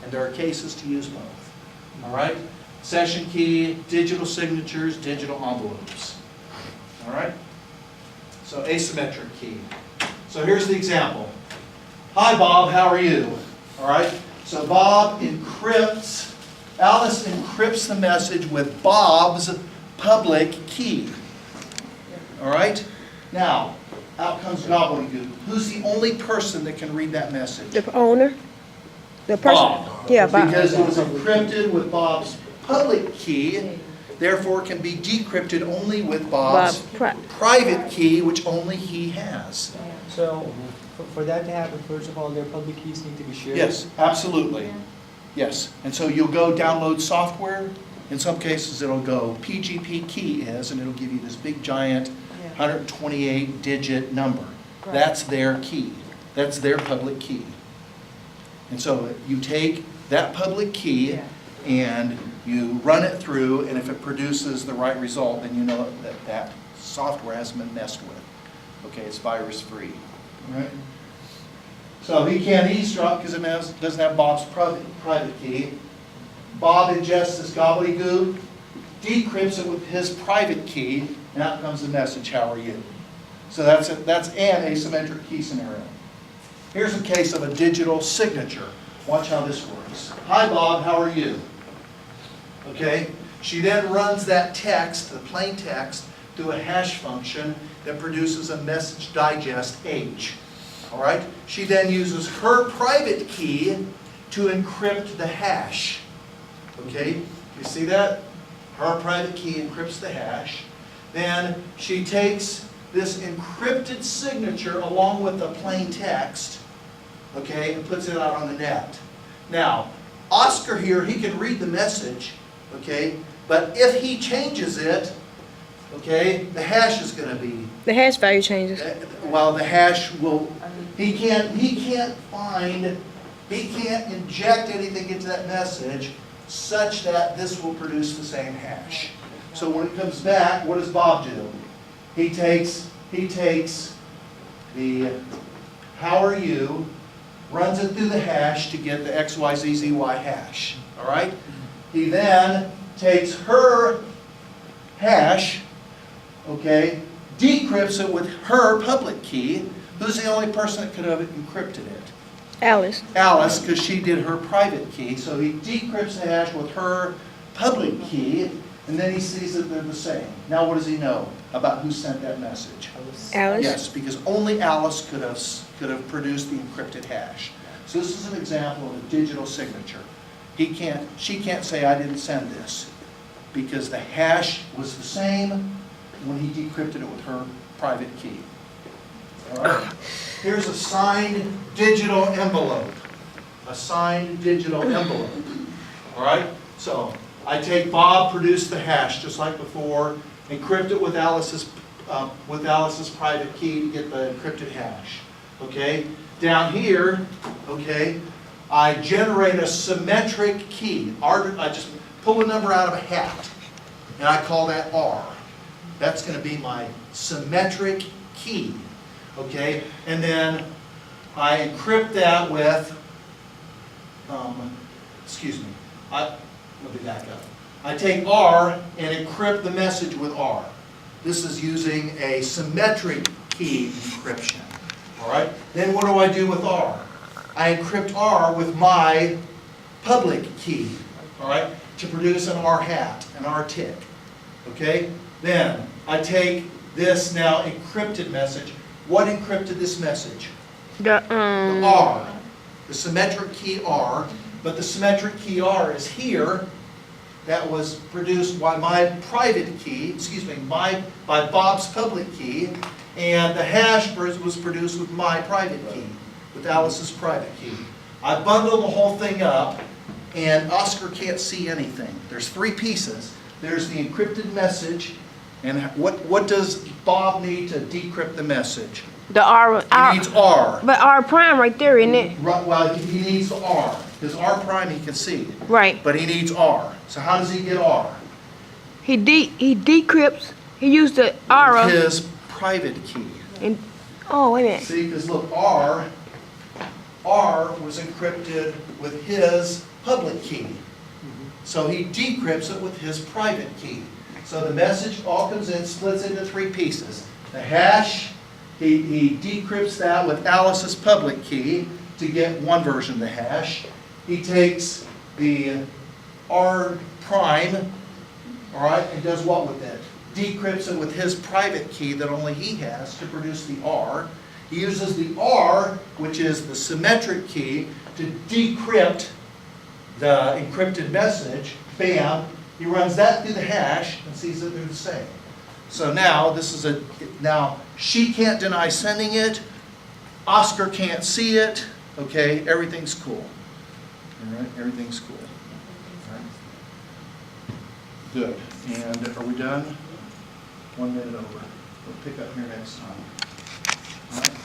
And there are cases to use both. All right? Session key, digital signatures, digital envelopes. All right? So asymmetric key. So here's the example. Hi, Bob, how are you? All right? So Bob encrypts, Alice encrypts the message with Bob's public key. All right? Now, out comes gobbledygook. Who's the only person that can read that message? The owner? The person? Bob. Yeah, Bob. Because it was encrypted with Bob's public key, therefore can be decrypted only with Bob's private key, which only he has. So, for that to happen, first of all, their public keys need to be shared? Yes, absolutely. Yes. And so you'll go download software. In some cases, it'll go PGP key is, and it'll give you this big giant 128-digit number. That's their key. That's their public key. And so you take that public key and you run it through, and if it produces the right result, then you know that that software hasn't been messed with. Okay, it's virus-free. Right? So he can't eavesdrop because it doesn't have Bob's private key. Bob ingests this gobbledygook, decrypts it with his private key, and out comes the message, how are you? So that's an asymmetric key scenario. Here's a case of a digital signature. Watch how this works. Hi, Bob, how are you? Okay, she then runs that text, the plain text, through a hash function that produces a message digest H. All right, she then uses her private key to encrypt the hash. Okay, you see that? Her private key encrypts the hash. Then she takes this encrypted signature along with the plain text, okay, and puts it out on the net. Now, Oscar here, he can read the message, okay, but if he changes it, okay, the hash is going to be, The hash value changes. well, the hash will, he can't inject anything into that message such that this will produce the same hash. So when it comes back, what does Bob do? He takes the how are you, runs it through the hash to get the XYZZY hash. All right? He then takes her hash, okay, decrypts it with her public key. Who's the only person that could have encrypted it? Alice. Alice, because she did her private key. So he decrypts the hash with her public key, and then he sees that they're the same. Now what does he know about who sent that message? Alice. Yes, because only Alice could have produced the encrypted hash. So this is an example of a digital signature. She can't say, I didn't send this, because the hash was the same when he decrypted it with her private key. All right. Here's a signed digital envelope. A signed digital envelope. All right? So I take Bob, produce the hash just like before, encrypt it with Alice's private key to get the encrypted hash. Okay? Down here, okay, I generate a symmetric key. I just pull a number out of a hat, and I call that R. That's going to be my symmetric key. Okay? And then I encrypt that with, let me back up. I take R and encrypt the message with R. This is using a symmetric key encryption. All right? Then what do I do with R? I encrypt R with my public key. All right? To produce an R hat, an R tick. Okay? Then I take this now encrypted message. What encrypted this message? The R. The symmetric key R. But the symmetric key R is here. That was produced by my private key, by Bob's public key. And the hash was produced with my private key, with Alice's private key. I bundle the whole thing up, and Oscar can't see anything. There's three pieces. There's the encrypted message, and what does Bob need to decrypt the message? The R. He needs R. But R prime right there, isn't it? Right, well, he needs R. Because R prime he can see. Right. But he needs R. So how does he get R? He decrypts. He used the R of His private key. oh, wait a minute. See, because look, R R was encrypted with his public key. So he decrypts it with his private key. So the message all comes in, splits into 3 pieces. The hash, he decrypts that with Alice's public key to get one version of the hash. He takes the R prime, all right, and does what with it? Decrypts it with his private key that only he has to produce the R. He uses the R, which is the symmetric key, to decrypt the encrypted message. Bam, he runs that through the hash and sees that they're the same. So now now she can't deny sending it, Oscar can't see it, okay, everything's cool. All right, everything's cool. All right. Good, and are we done? 1 minute over. We'll pick up here next time. All right.